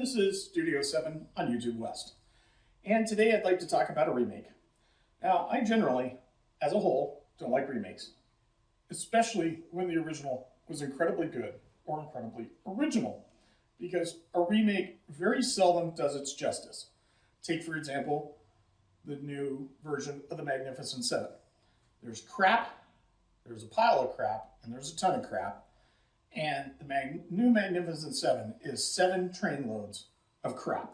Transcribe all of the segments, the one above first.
this is Studio 7 on YouTube West. And today I'd like to talk about a remake. Now, I generally, as a whole, don't like remakes, especially when the original was incredibly good or incredibly original, because a remake very seldom does its justice. Take, for example, the new version of The Magnificent Seven. There's crap, there's a pile of crap, and there's a ton of crap. And the new Magnificent Seven is 7 trainloads of crap.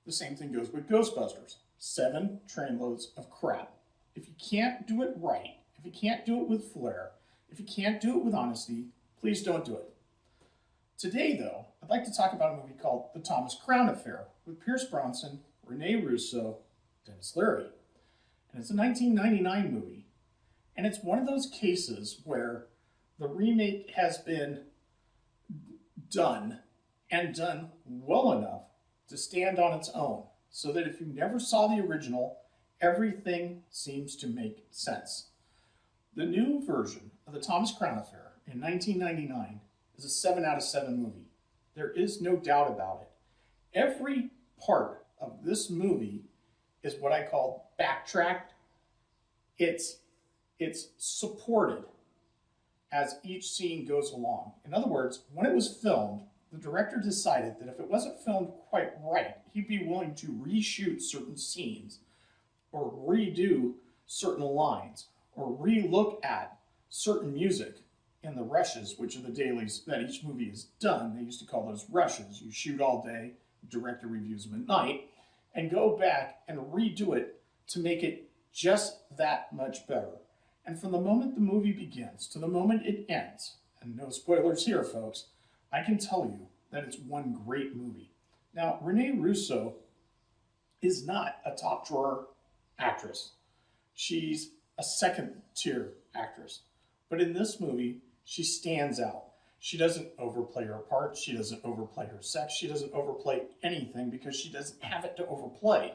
The same thing goes with Ghostbusters. 7 trainloads of crap. If you can't do it right, if you can't do it with flair, if you can't do it with honesty, please don't do it. Today, though, I'd like to talk about a movie called The Thomas Crown Affair with Pierce Brosnan, Rene Russo, Denis Leary. And it's a 1999 movie. And it's one of those cases where the remake has been done and done well enough to stand on its own, so that if you never saw the original, everything seems to make sense. The new version of The Thomas Crown Affair in 1999 is a 7 out of 7 movie. There is no doubt about it. Every part of this movie is what I call backtracked. It's supported as each scene goes along. In other words, when it was filmed, the director decided that if it wasn't filmed quite right, he'd be willing to reshoot certain scenes or redo certain lines or re-look at certain music in the rushes, which are the dailies that each movie is done. They used to call those rushes. You shoot all day, the director reviews them at night, and go back and redo it to make it just that much better. And from the moment the movie begins to the moment it ends, and no spoilers here, folks, I can tell you that it's one great movie. Now, Rene Russo is not a top drawer actress. She's a second-tier actress. But in this movie, she stands out. She doesn't overplay her part. She doesn't overplay her sex. She doesn't overplay anything because she doesn't have it to overplay.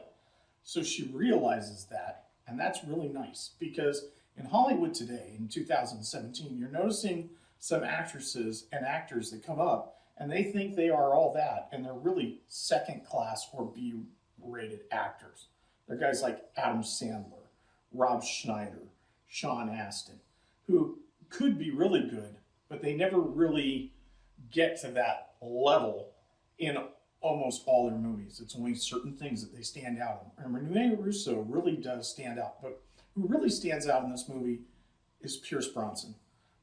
So she realizes that, and that's really nice, because in Hollywood today, in 2017, you're noticing some actresses and actors that come up and they think they are all that, and they're really second-class or B-rated actors. They're guys like Adam Sandler, Rob Schneider, Sean Astin, who could be really good, but they never really get to that level in almost all their movies. It's only certain things that they stand out in. And Rene Russo really does stand out, but who really stands out in this movie is Pierce Brosnan.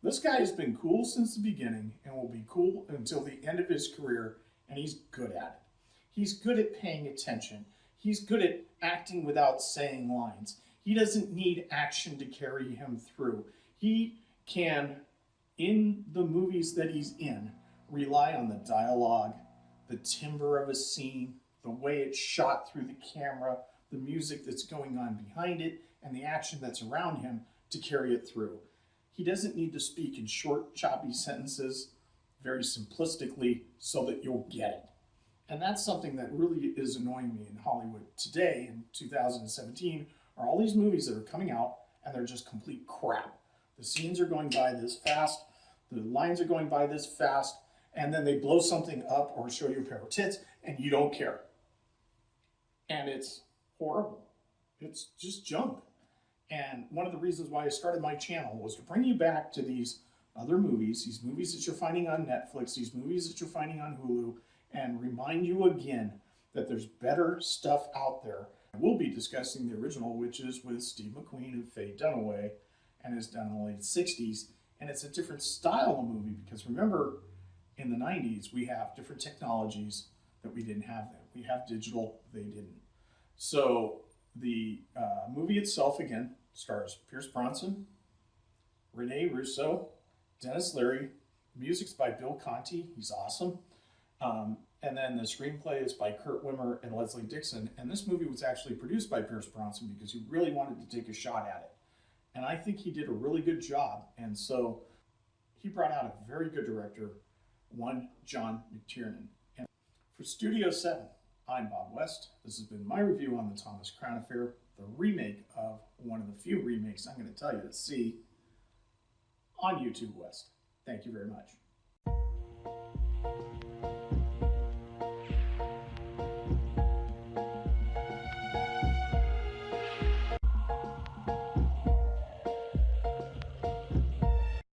This guy has been cool since the beginning and will be cool until the end of his career, and he's good at it. He's good at paying attention. He's good at acting without saying lines. He doesn't need action to carry him through. He can, in the movies that he's in, rely on the dialogue, the timbre of a scene, the way it's shot through the camera, the music that's going on behind it, and the action that's around him to carry it through. He doesn't need to speak in short, choppy sentences, very simplistically, so that you'll get it. And that's something that really is annoying me in Hollywood today, in 2017, are all these movies that are coming out, and they're just complete crap. The scenes are going by this fast, the lines are going by this fast, and then they blow something up or show you a pair of tits, and you don't care. And it's horrible. It's just junk. And one of the reasons why I started my channel was to bring you back to these other movies, these movies that you're finding on Netflix, these movies that you're finding on Hulu, and remind you again that there's better stuff out there. We'll be discussing the original, which is with Steve McQueen and Faye Dunaway, and is done in the late 60s. And it's a different style of movie, because remember, in the 90s, we have different technologies that we didn't have then. We have digital, they didn't. So the movie itself, again, stars Pierce Brosnan, Rene Russo, Denis Leary. Music's by Bill Conti. He's awesome. And then the screenplay is by Kurt Wimmer and Leslie Dixon. And this movie was actually produced by Pierce Brosnan because he really wanted to take a shot at it. And I think he did a really good job. And so he brought out a very good director, one John McTiernan. And for Studio 7, I'm Bob West. This has been my review on The Thomas Crown Affair, the remake of one of the few remakes I'm going to tell you to see on YouTube West. Thank you very much.